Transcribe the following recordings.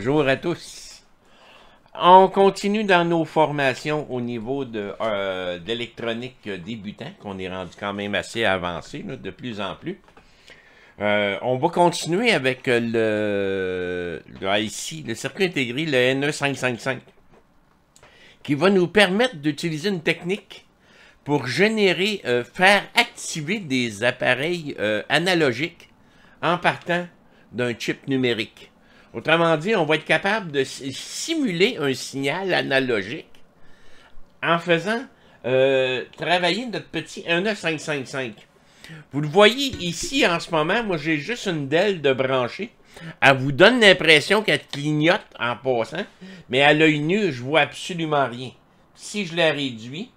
Bonjour à tous. On continue dans nos formations au niveau d'électronique débutant, qu'on est rendu quand même assez avancé, là, de plus en plus. On va continuer avec le IC, le circuit intégré, le NE555, qui va nous permettre d'utiliser une technique pour générer, faire activer des appareils analogiques en partant d'un chip numérique. Autrement dit, on va être capable de simuler un signal analogique en faisant travailler notre petit NE555. Vous le voyez ici en ce moment, moi j'ai juste une DEL de branchée. Elle vous donne l'impression qu'elle clignote en passant, mais à l'œil nu, je vois absolument rien. Si je la réduis,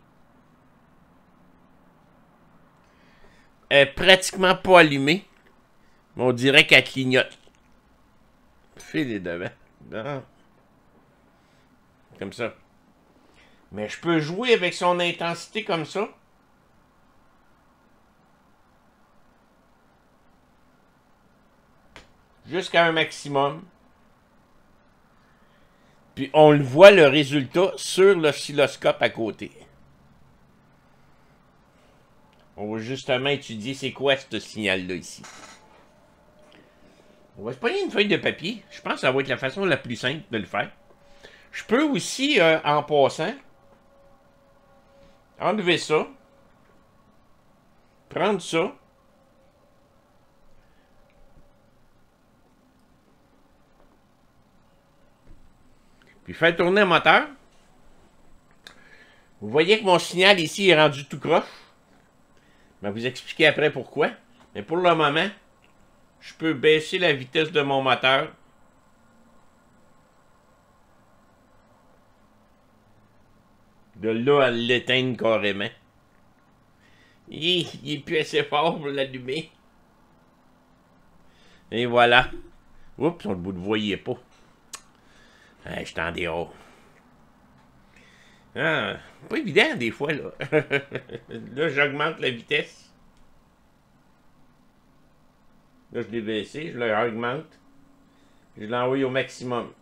elle n'est pratiquement pas allumée, mais on dirait qu'elle clignote. Fais les devants. Non. Comme ça. Mais je peux jouer avec son intensité comme ça. Jusqu'à un maximum. Puis on le voit le résultat sur l'oscilloscope à côté. On va justement étudier c'est quoi ce signal-là ici. On va se prendre une feuille de papier. Je pense que ça va être la façon la plus simple de le faire. Je peux aussi, en passant, enlever ça. Prendre ça. Puis faire tourner le moteur. Vous voyez que mon signal ici est rendu tout croche. Je vais vous expliquer après pourquoi. Mais pour le moment, je peux baisser la vitesse de mon moteur. De là à l'éteindre carrément. Il est plus assez fort pour l'allumer. Et voilà. Oups, vous ne le voyez pas. Je suis en dehors. Ah, pas évident des fois, là. Là, j'augmente la vitesse. Là, je l'ai baissé, je l'augmente. Je l'envoie au maximum.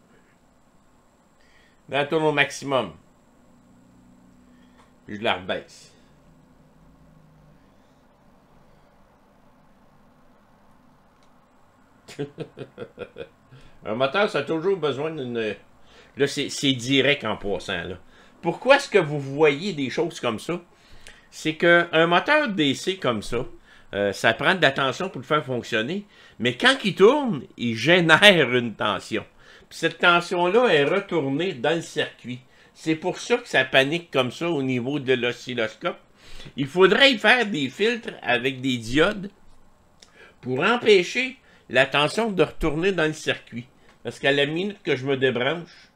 Là, elle tourne au maximum. Puis je la rebaisse. Un moteur, ça a toujours besoin d'une... Là, c'est direct en passant, là. Pourquoi est-ce que vous voyez des choses comme ça? C'est qu'un moteur DC comme ça, ça prend de l'attention pour le faire fonctionner, mais quand il tourne, il génère une tension. Puis cette tension-là est retournée dans le circuit. C'est pour ça que ça panique comme ça au niveau de l'oscilloscope. Il faudrait y faire des filtres avec des diodes pour empêcher la tension de retourner dans le circuit. Parce qu'à la minute que je me débranche,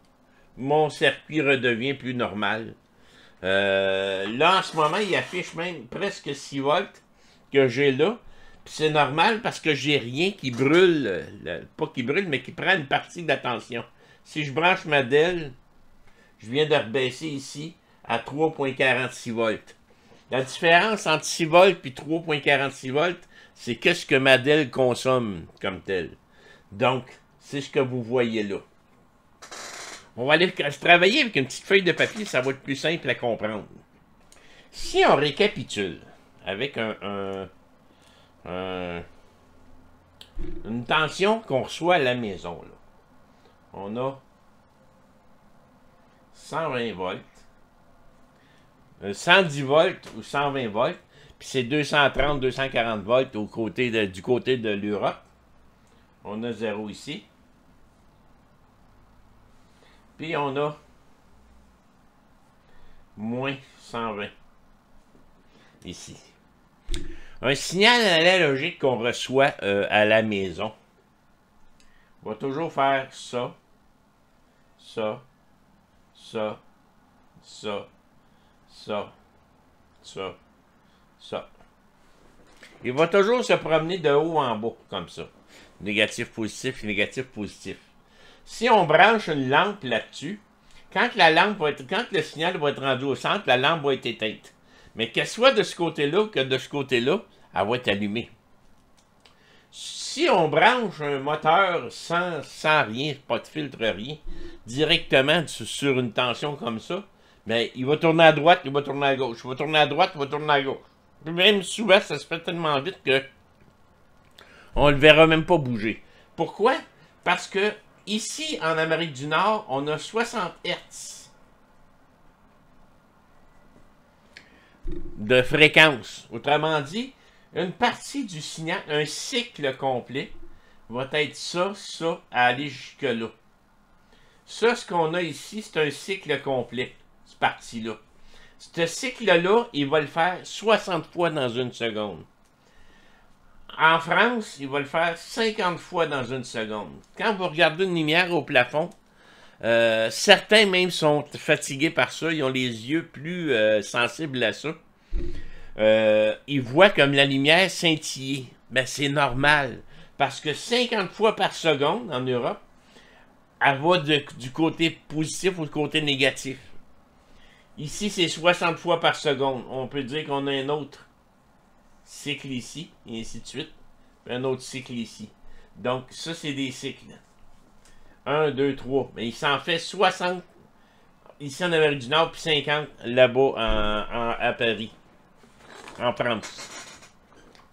mon circuit redevient plus normal. Là, en ce moment, il affiche même presque 6 volts que j'ai là. Puis c'est normal parce que j'ai rien qui brûle, pas qui brûle, mais qui prend une partie de la tension. Si je branche ma DEL, je viens de rebaisser ici à 3,46 volts. La différence entre 6 volts et 3,46 volts, c'est qu'est-ce que ma DEL consomme comme tel. Donc, c'est ce que vous voyez là. On va aller travailler avec une petite feuille de papier, ça va être plus simple à comprendre. Si on récapitule avec une tension qu'on reçoit à la maison, là. On a 120 volts, 110 volts ou 120 volts, puis c'est 230, 240 volts du côté de l'Europe. On a 0 ici. Puis on a moins 120 ici. Un signal analogique qu'on reçoit à la maison va toujours faire ça, ça, ça, ça, ça, ça, ça. Il va toujours se promener de haut en bas, comme ça. Négatif, positif, négatif, positif. Si on branche une lampe là-dessus, quand le signal va être rendu au centre, la lampe va être éteinte. Mais qu'elle soit de ce côté-là que de ce côté-là, elle va être allumée. si on branche un moteur sans rien, pas de filtre, rien, directement sur une tension comme ça, ben, il va tourner à droite, il va tourner à gauche, il va tourner à droite, il va tourner à gauche. Puis même souvent, ça se fait tellement vite que on le verra même pas bouger. Pourquoi? Parce que ici, en Amérique du Nord, on a 60 Hz de fréquence. Autrement dit, une partie du signal, un cycle complet, va être ça, à aller jusque-là. Ça, ce qu'on a ici, c'est un cycle complet, cette partie-là. Ce cycle-là, il va le faire 60 fois dans une seconde. En France, il va le faire 50 fois dans une seconde. Quand vous regardez une lumière au plafond, certains même sont fatigués par ça, ils ont les yeux plus sensibles à ça. Ils voient comme la lumière scintiller. Ben, c'est normal, parce que 50 fois par seconde en Europe, elle va du côté positif au côté négatif. Ici, c'est 60 fois par seconde. On peut dire qu'on a un autre cycle ici, et ainsi de suite. Puis un autre cycle ici. Donc, ça, c'est des cycles. 1, 2, 3. Mais il s'en fait 60 ici en Amérique du Nord, puis 50 là-bas à Paris, en France.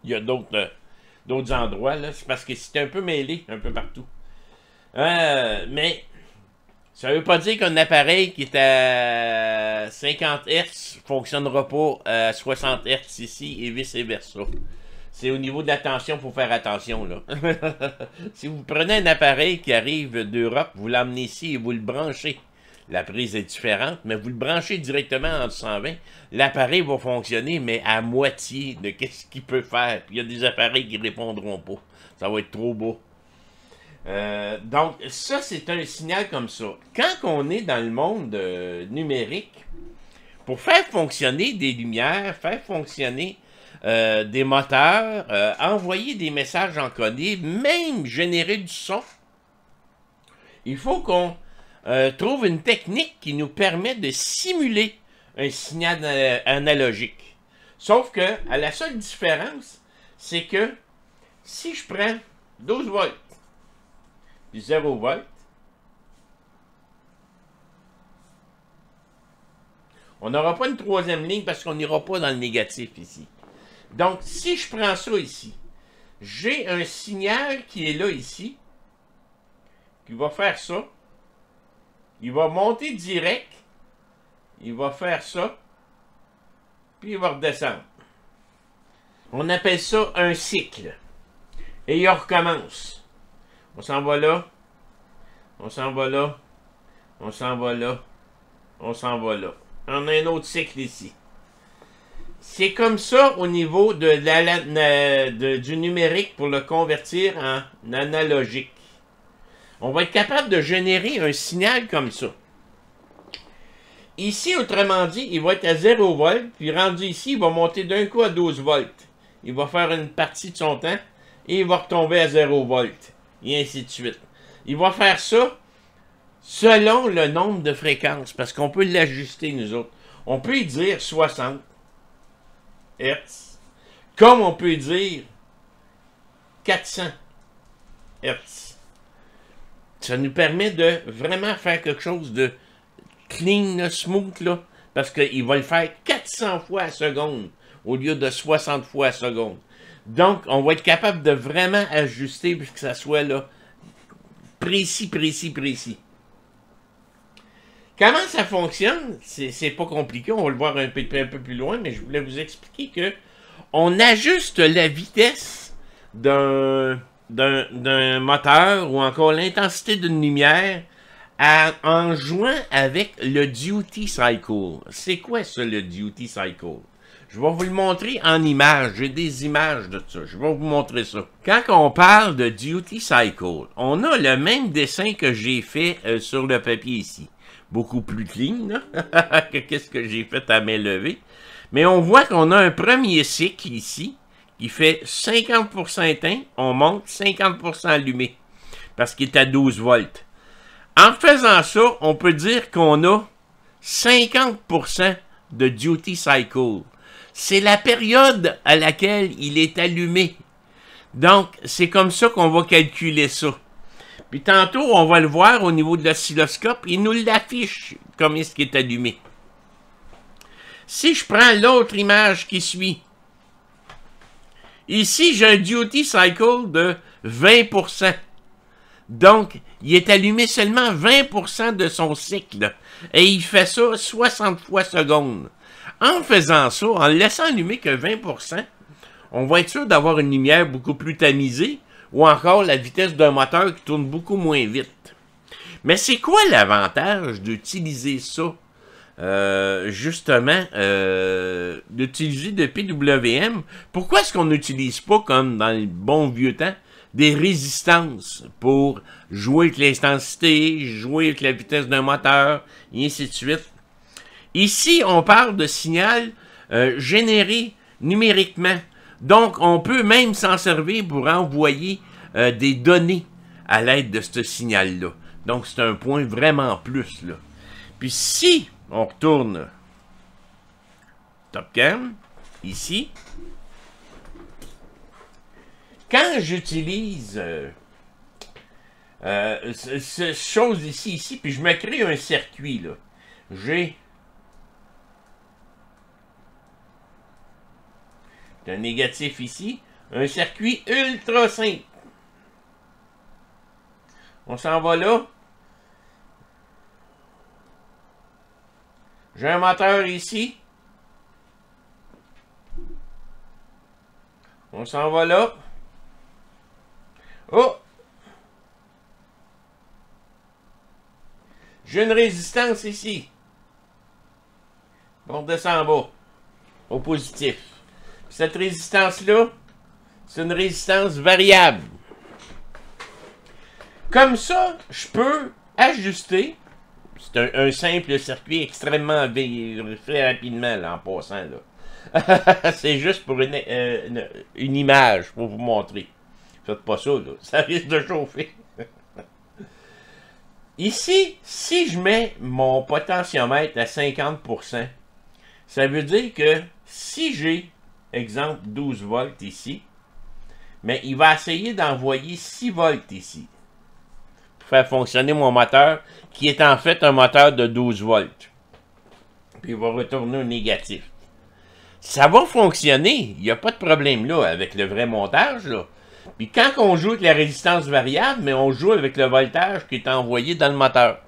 Il y a d'autres endroits, là. C'est parce que c'est un peu mêlé, un peu partout. Mais ça ne veut pas dire qu'un appareil qui est à 50 Hz ne fonctionnera pas à 60 Hz ici et vice-versa. C'est au niveau de la tension, il faut faire attention, là. Si vous prenez un appareil qui arrive d'Europe, vous l'emmenez ici et vous le branchez. La prise est différente, mais vous le branchez directement en 220, l'appareil va fonctionner, mais à moitié de ce qu'il peut faire. Puis il y a des appareils qui ne répondront pas. Ça va être trop beau. Donc, ça, c'est un signal comme ça. Quand on est dans le monde numérique, pour faire fonctionner des lumières, faire fonctionner des moteurs, envoyer des messages encodés, même générer du son, il faut qu'on trouve une technique qui nous permet de simuler un signal analogique. Sauf que, à la seule différence, c'est que si je prends 12 volts, puis 0 volts, on n'aura pas une troisième ligne parce qu'on n'ira pas dans le négatif ici. Donc, si je prends ça ici, j'ai un signal qui est là ici, qui va faire ça. Il va monter direct, il va faire ça, puis il va redescendre. On appelle ça un cycle. Et il recommence. On s'en va là, on s'en va là, on s'en va là, on s'en va là. On a un autre cycle ici. C'est comme ça au niveau du numérique pour le convertir en analogique. On va être capable de générer un signal comme ça. Ici, autrement dit, il va être à 0 volts, puis rendu ici, il va monter d'un coup à 12 volts. Il va faire une partie de son temps, et il va retomber à 0 volts, et ainsi de suite. Il va faire ça selon le nombre de fréquences, parce qu'on peut l'ajuster, nous autres. On peut y dire 60 Hz, comme on peut dire 400 Hz. Ça nous permet de vraiment faire quelque chose de clean, là, smooth, là, parce qu'il va le faire 400 fois à seconde au lieu de 60 fois à seconde. Donc, on va être capable de vraiment ajuster pour que ça soit là, précis, précis, précis. Comment ça fonctionne? C'est pas compliqué, on va le voir un peu plus loin, mais je voulais vous expliquer que on ajuste la vitesse d'un moteur ou encore l'intensité d'une lumière en jouant avec le duty cycle. C'est quoi ça, le duty cycle? Je vais vous le montrer en images. J'ai des images de ça. Je vais vous montrer ça. Quand on parle de duty cycle, on a le même dessin que j'ai fait sur le papier ici. Beaucoup plus clean, là, que qu'est-ce que j'ai fait à main levée. Mais on voit qu'on a un premier cycle ici, qui fait 50% éteint, on monte 50% allumé, parce qu'il est à 12 volts. En faisant ça, on peut dire qu'on a 50% de duty cycle. C'est la période à laquelle il est allumé. Donc, c'est comme ça qu'on va calculer ça. Puis tantôt, on va le voir au niveau de l'oscilloscope, il nous l'affiche comme ce qui est allumé. Si je prends l'autre image qui suit, ici, j'ai un duty cycle de 20%. Donc, il est allumé seulement 20% de son cycle. Et il fait ça 60 fois seconde. En faisant ça, en le laissant allumer que 20%, on va être sûr d'avoir une lumière beaucoup plus tamisée ou encore la vitesse d'un moteur qui tourne beaucoup moins vite. Mais c'est quoi l'avantage d'utiliser ça? Justement, d'utiliser de PWM. Pourquoi est-ce qu'on n'utilise pas, comme dans le bon vieux temps, des résistances pour jouer avec l'intensité, jouer avec la vitesse d'un moteur, et ainsi de suite? Ici, on parle de signal généré numériquement. Donc, on peut même s'en servir pour envoyer des données à l'aide de ce signal-là. Donc, c'est un point vraiment plus, là. Puis, si on retourne Top Cam, ici, quand j'utilise cette chose ici, puis je me crée un circuit, là, j'ai un négatif ici, un circuit ultra simple. On s'en va là. J'ai un moteur ici. On s'en va là. Oh! J'ai une résistance ici. On descend en bas. Au positif. Cette résistance-là, c'est une résistance variable. Comme ça, je peux ajuster. C'est un simple circuit extrêmement fait rapidement, là, en passant. Là. C'est juste pour une image, pour vous montrer. Faites pas ça, là. Ça risque de chauffer. Ici, si je mets mon potentiomètre à 50%, ça veut dire que si j'ai, exemple, 12 volts ici, mais il va essayer d'envoyer 6 volts ici pour faire fonctionner mon moteur, qui est en fait un moteur de 12 volts. Puis il va retourner au négatif. Ça va fonctionner, il n'y a pas de problème là avec le vrai montage, là. Puis quand on joue avec la résistance variable, mais on joue avec le voltage qui est envoyé dans le moteur.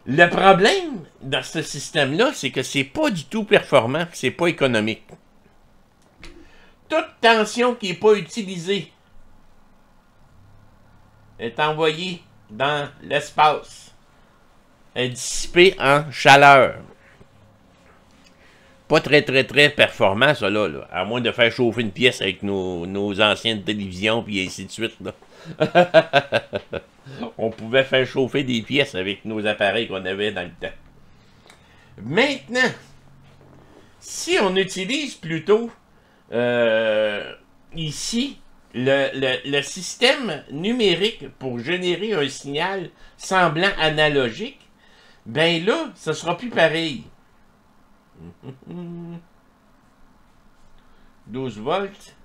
Le problème dans ce système-là, c'est que c'est pas du tout performant, c'est pas économique. Toute tension qui n'est pas utilisée est envoyée dans l'espace, est dissipée en chaleur. Pas très performant, ça, là. À moins de faire chauffer une pièce avec nos anciennes télévisions, puis ainsi de suite, là. On pouvait faire chauffer des pièces avec nos appareils qu'on avait dans le temps. Maintenant, si on utilise plutôt ici le système numérique pour générer un signal semblant analogique, ben là, ça sera plus pareil. 12 volts.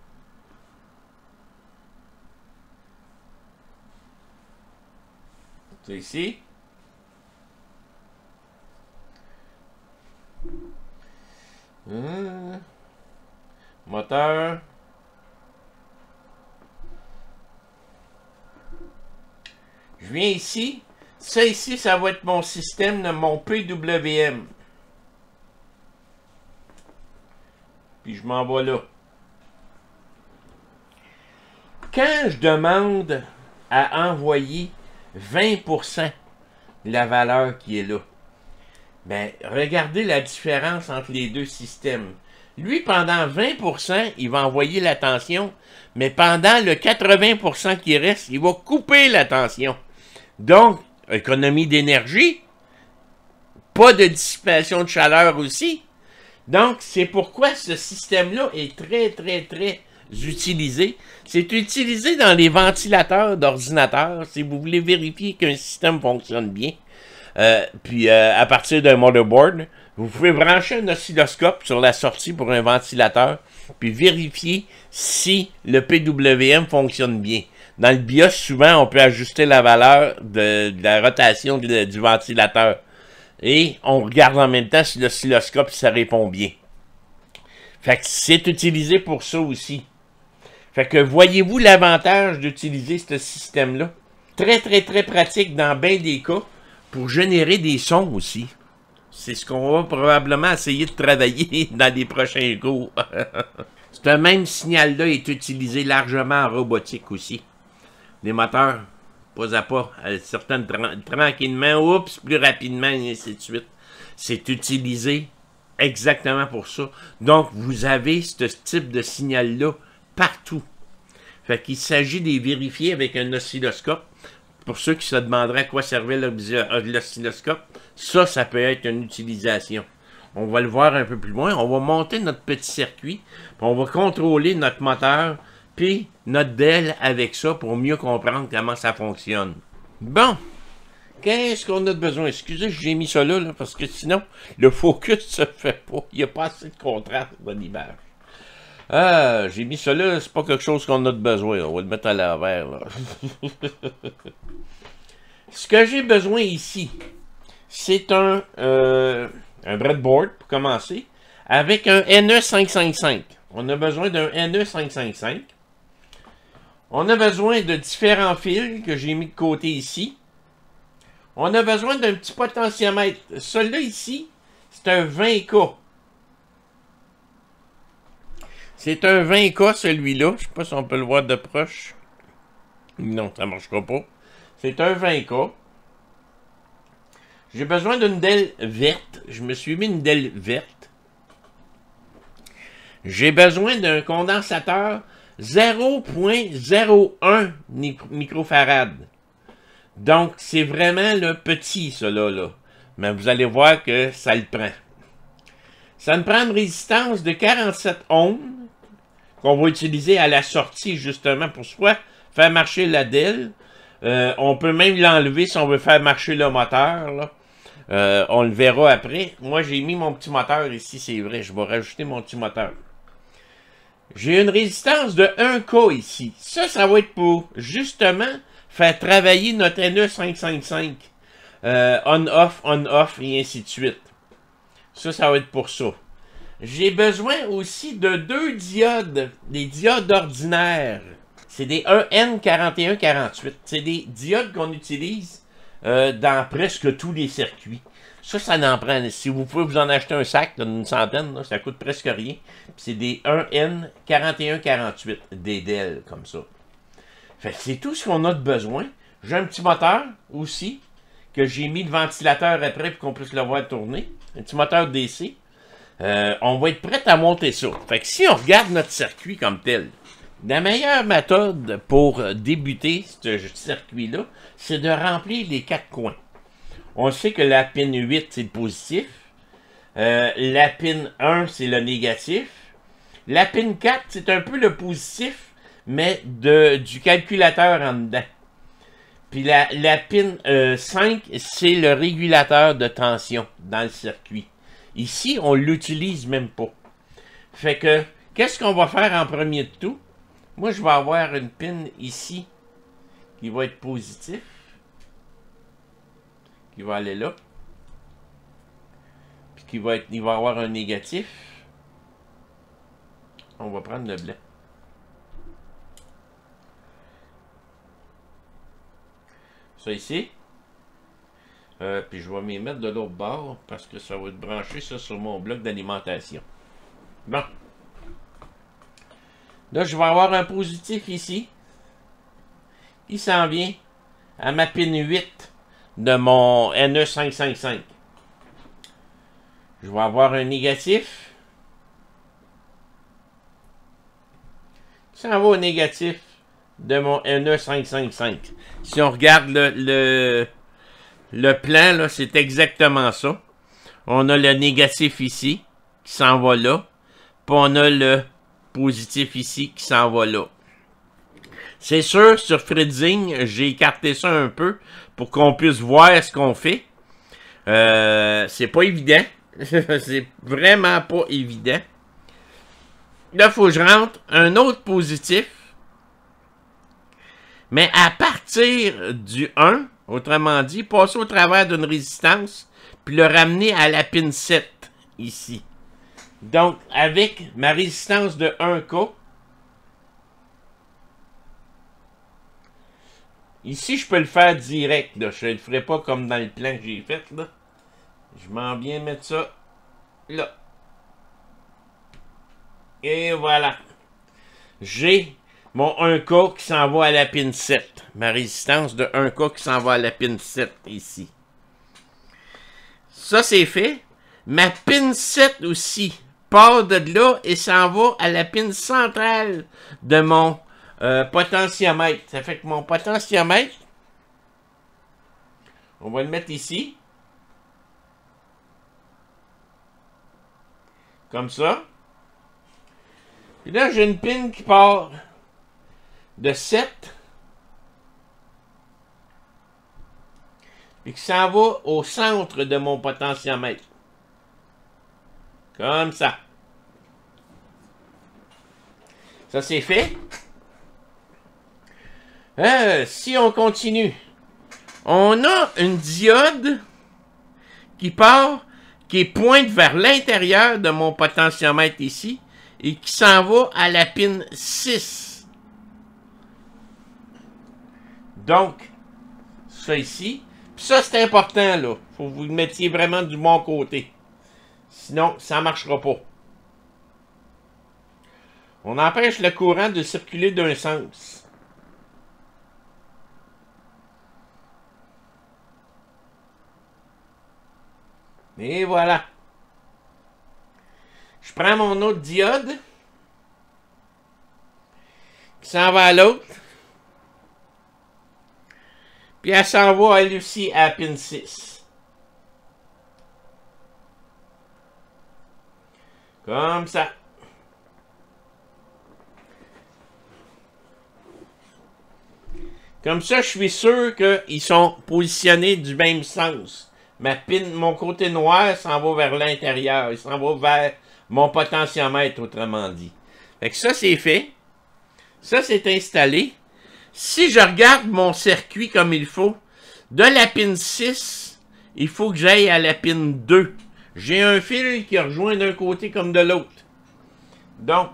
C'est ici. Moteur. Je viens ici. Ça ici, ça va être mon système de mon PWM. Puis je m'en vais là. Quand je demande à envoyer 20% de la valeur qui est là, ben, regardez la différence entre les deux systèmes. Lui, pendant 20%, il va envoyer la tension, mais pendant le 80% qui reste, il va couper la tension. Donc, économie d'énergie, pas de dissipation de chaleur aussi. Donc, c'est pourquoi ce système-là est très utilisé. C'est utilisé dans les ventilateurs d'ordinateurs, si vous voulez vérifier qu'un système fonctionne bien. Puis, à partir d'un motherboard, Vous pouvez brancher un oscilloscope sur la sortie pour un ventilateur, puis vérifier si le PWM fonctionne bien. Dans le BIOS, souvent, on peut ajuster la valeur de la rotation du ventilateur. Et on regarde en même temps si l'oscilloscope, ça répond bien. Fait que c'est utilisé pour ça aussi. Fait que voyez-vous l'avantage d'utiliser ce système-là? Très, très, très pratique dans bien des cas pour générer des sons aussi. C'est ce qu'on va probablement essayer de travailler dans les prochains cours. Ce même signal-là est utilisé largement en robotique aussi. Les moteurs, pas à pas, certaines tranquillement, oups, plus rapidement, et ainsi de suite. C'est utilisé exactement pour ça. Donc, vous avez ce type de signal-là partout. Fait qu'il s'agit de les vérifier avec un oscilloscope. Pour ceux qui se demanderaient à quoi servait l'oscilloscope, ça peut être une utilisation. On va le voir un peu plus loin. On va monter notre petit circuit, puis on va contrôler notre moteur, puis notre DEL avec ça pour mieux comprendre comment ça fonctionne. Bon, qu'est-ce qu'on a de besoin? Excusez, j'ai mis ça là, parce que sinon, le focus se fait pas. Il n'y a pas assez de contraste dans l'image. Ah, j'ai mis ça là, c'est pas quelque chose qu'on a de besoin. On va le mettre à l'envers, là. Ce que j'ai besoin ici, c'est un breadboard, pour commencer, avec un NE555. On a besoin d'un NE555. On a besoin de différents fils que j'ai mis de côté ici. On a besoin d'un petit potentiomètre. Celui-là ici, c'est un 20K. C'est un 20K celui-là. Je ne sais pas si on peut le voir de proche. Non, ça ne marchera pas. C'est un 20K. J'ai besoin d'une DEL verte. Je me suis mis une DEL verte. J'ai besoin d'un condensateur 0.01 microfarad. Donc, c'est vraiment le petit, cela là. Mais vous allez voir que ça le prend. Ça me prend une résistance de 47 ohms qu'on va utiliser à la sortie, justement, pour soit faire marcher la DEL. On peut même l'enlever si on veut faire marcher le moteur, là. On le verra après. Moi, j'ai mis mon petit moteur ici, c'est vrai. Je vais rajouter mon petit moteur. J'ai une résistance de 1K ici. Ça va être pour, justement, faire travailler notre NE555. On-off, et ainsi de suite. Ça va être pour ça. J'ai besoin aussi de deux diodes, des diodes ordinaires. C'est des EN4148. C'est des diodes qu'on utilise dans presque tous les circuits. Ça en prend. Si vous pouvez vous en acheter un sac d'une centaine, là, ça coûte presque rien. C'est des EN4148, des DEL comme ça. Fait que c'est tout ce qu'on a de besoin. J'ai un petit moteur aussi, que j'ai mis le ventilateur après pour qu'on puisse le voir tourner. Un petit moteur DC. On va être prêt à monter ça. Fait que si on regarde notre circuit comme tel, la meilleure méthode pour débuter ce circuit-là, c'est de remplir les quatre coins. On sait que la pin 8, c'est le positif. La pin 1, c'est le négatif. La pin 4, c'est un peu le positif, mais du calculateur en dedans. Puis la pin 5, c'est le régulateur de tension dans le circuit. Ici, on ne l'utilise même pas. Fait que, qu'est-ce qu'on va faire en premier de tout? Moi, je vais avoir une pin ici qui va être positif. Qui va aller là. Puis il va avoir un négatif. On va prendre le blanc. Ça ici. Puis je vais m'y mettre de l'autre bord parce que ça va être branché ça sur mon bloc d'alimentation. Bon. Là, je vais avoir un positif ici. Il s'en vient à ma pin 8 de mon NE555. Je vais avoir un négatif. Il s'en va au négatif de mon NE555. Si on regarde le plan, là, c'est exactement ça. On a le négatif ici, qui s'en va là. Puis on a le positif ici, qui s'en va là. C'est sûr, sur Fritzing, j'ai écarté ça un peu pour qu'on puisse voir ce qu'on fait. C'est pas évident. C'est vraiment pas évident. Là, il faut que je rentre un autre positif. Mais à partir du 1, autrement dit, passer au travers d'une résistance, puis le ramener à la pin 7, ici. Donc, avec ma résistance de 1K, ici, je peux le faire direct. Là. Je ne le ferai pas comme dans le plan que j'ai fait. Là. Je m'en viens mettre ça là. Et voilà. J'ai mon 1K qui s'en va à la pin 7. Ma résistance de 1K qui s'en va à la pin 7 ici. Ça, c'est fait. Ma pin 7 aussi part de là et s'en va à la pin centrale de mon potentiomètre. Ça fait que mon potentiomètre, on va le mettre ici. Comme ça. Puis là, j'ai une pin qui part de 7. Puis qui s'en va au centre de mon potentiomètre. Comme ça. Ça, c'est fait. Si on continue, on a une diode qui part, qui pointe vers l'intérieur de mon potentiomètre ici et qui s'en va à la pin 6. Donc, ça ici. Puis ça, c'est important, là. Faut que vous le mettiez vraiment du bon côté. Sinon, ça ne marchera pas. On empêche le courant de circuler d'un sens. Et voilà. Je prends mon autre diode qui s'en va à l'autre. Puis elle s'en va elle aussi à pin 6. Comme ça. Comme ça, je suis sûr qu'ils sont positionnés du même sens. Ma pin, mon côté noir s'en va vers l'intérieur. Il s'en va vers mon potentiomètre, autrement dit. Fait que ça, c'est fait. Ça, c'est installé. Si je regarde mon circuit comme il faut, de la pin 6, il faut que j'aille à la pin 2. J'ai un fil qui rejoint d'un côté comme de l'autre. Donc,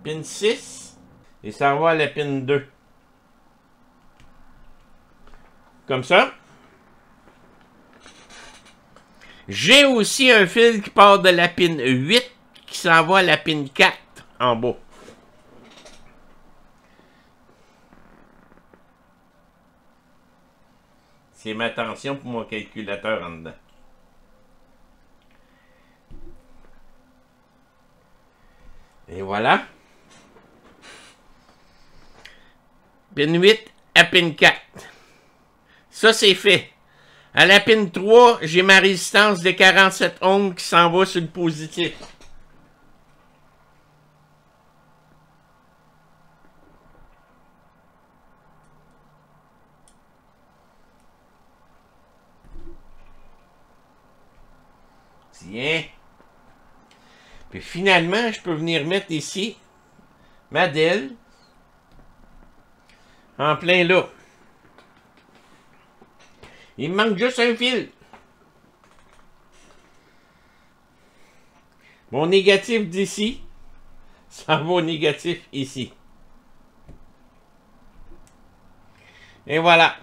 pin 6, et ça va à la pin 2. Comme ça. J'ai aussi un fil qui part de la pin 8 qui s'en va à la pin 4 en bas. C'est ma tension pour mon calculateur en dedans. Et voilà. Pin 8 à pin 4. Ça, c'est fait. À la pin 3, j'ai ma résistance de 47 ohms qui s'en va sur le positif. Tiens. Puis finalement, je peux venir mettre ici ma DEL en plein là. Il me manque juste un fil. Mon négatif d'ici, ça va au négatif ici. Et voilà.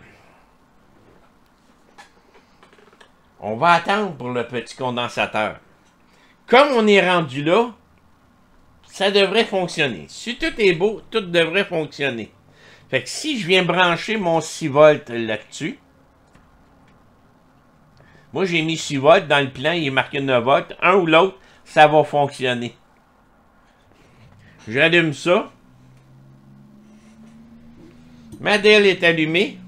On va attendre pour le petit condensateur. Comme on est rendu là, ça devrait fonctionner. Si tout est beau, tout devrait fonctionner. Fait que si je viens brancher mon 6 volts là-dessus, moi j'ai mis 6 volts dans le plan, il est marqué 9 volts. Un ou l'autre, ça va fonctionner. J'allume ça. Ma DEL est allumée.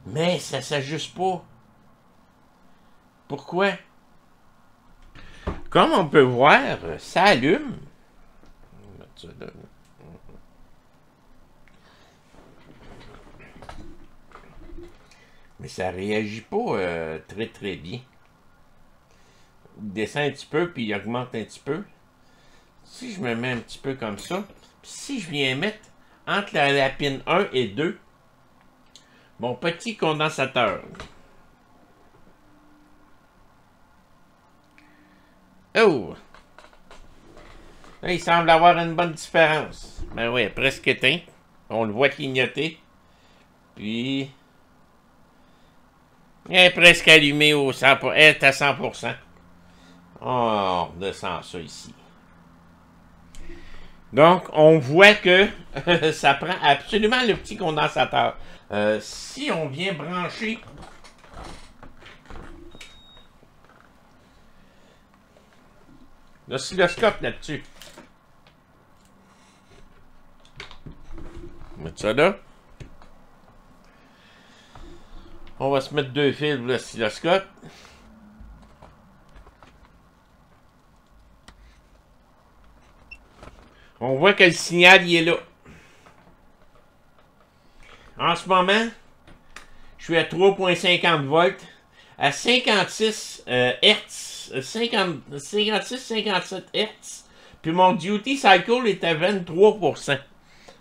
Mais ça ne s'ajuste pas. Pourquoi? Comme on peut voir, ça allume. On va mettre ça là. Mais ça réagit pas très très bien. Il descend un petit peu, puis il augmente un petit peu. Si je me mets un petit peu comme ça, puis si je viens mettre entre la pin 1 et 2, mon petit condensateur. Oh! Là, il semble avoir une bonne différence. Ben oui, presque éteint. On le voit clignoter. Puis... il est presque allumé au 100%. Elle est à 100%. On redescend ça ici. Donc, on voit que ça prend absolument le petit condensateur. Si on vient brancher l'oscilloscope là-dessus, on va mettre ça là. On va se mettre 2 fils pour l'oscilloscope. On voit que le signal, il est là. En ce moment, je suis à 3.50 volts, à 56 Hz, 56-57 Hz, puis mon duty cycle est à 23%. Ça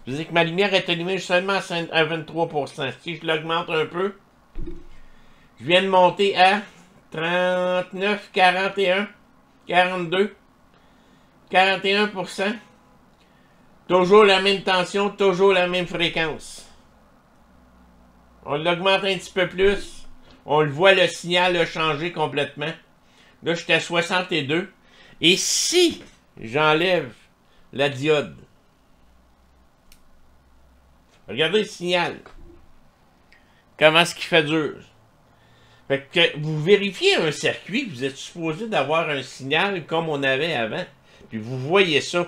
veut dire que ma lumière est allumée seulement à 23%. Si je l'augmente un peu, je viens de monter à 39, 41, 42, 41%. Toujours la même tension, toujours la même fréquence. On l'augmente un petit peu plus. On le voit, le signal a changé complètement. Là, j'étais à 62. Et si j'enlève la diode, regardez le signal. Comment est-ce qu'il fait dur? Fait que vous vérifiez un circuit, vous êtes supposé d'avoir un signal comme on avait avant. Puis vous voyez ça.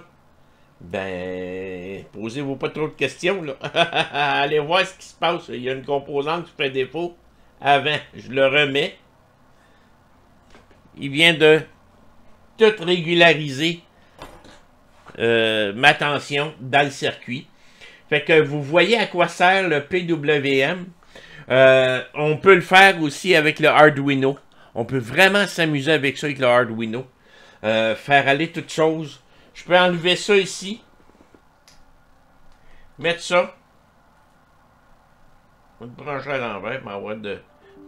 Ben, posez-vous pas trop de questions, là. Allez voir ce qui se passe. Il y a une composante qui fait défaut. Avant, je le remets. Il vient de tout régulariser ma tension dans le circuit. Fait que vous voyez à quoi sert le PWM. On peut le faire aussi avec le Arduino. On peut vraiment s'amuser avec ça avec le Arduino. Faire aller toutes choses. Je peux enlever ça ici. Mettre ça. Je vais le brancher à l'envers pour avoir de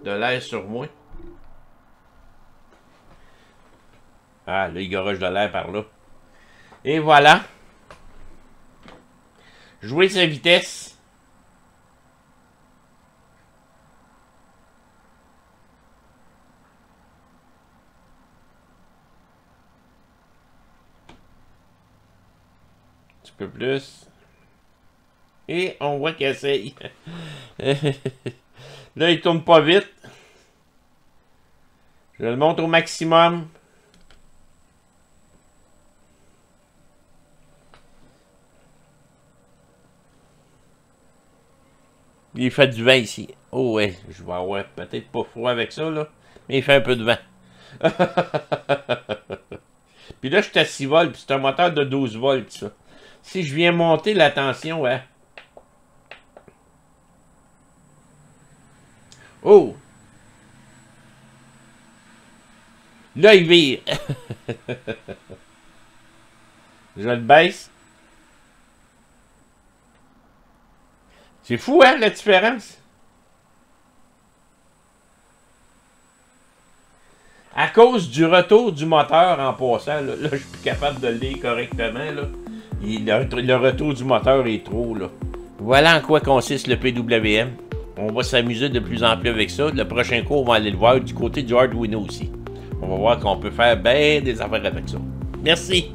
l'air sur moi. Ah, là, il garoche de l'air par là. Et voilà. Jouer sa vitesse. Un petit peu plus. Et on voit qu'il essaye. Là, il tourne pas vite. Je le monte au maximum. Il fait du vent ici. Oh ouais, je vais avoir peut-être pas froid avec ça, là. Mais il fait un peu de vent. Puis là, je suis à 6 volts, puis c'est un moteur de 12 volts, ça. Si je viens monter la tension, ouais. Oh! Là, il vire. Je le baisse. C'est fou, hein, la différence? À cause du retour du moteur en passant, là je suis plus capable de le lire correctement, là. Le retour du moteur est trop, là. Voilà en quoi consiste le PWM. On va s'amuser de plus en plus avec ça. Le prochain cours, on va aller le voir du côté du Arduino aussi. On va voir qu'on peut faire bien des affaires avec ça. Merci!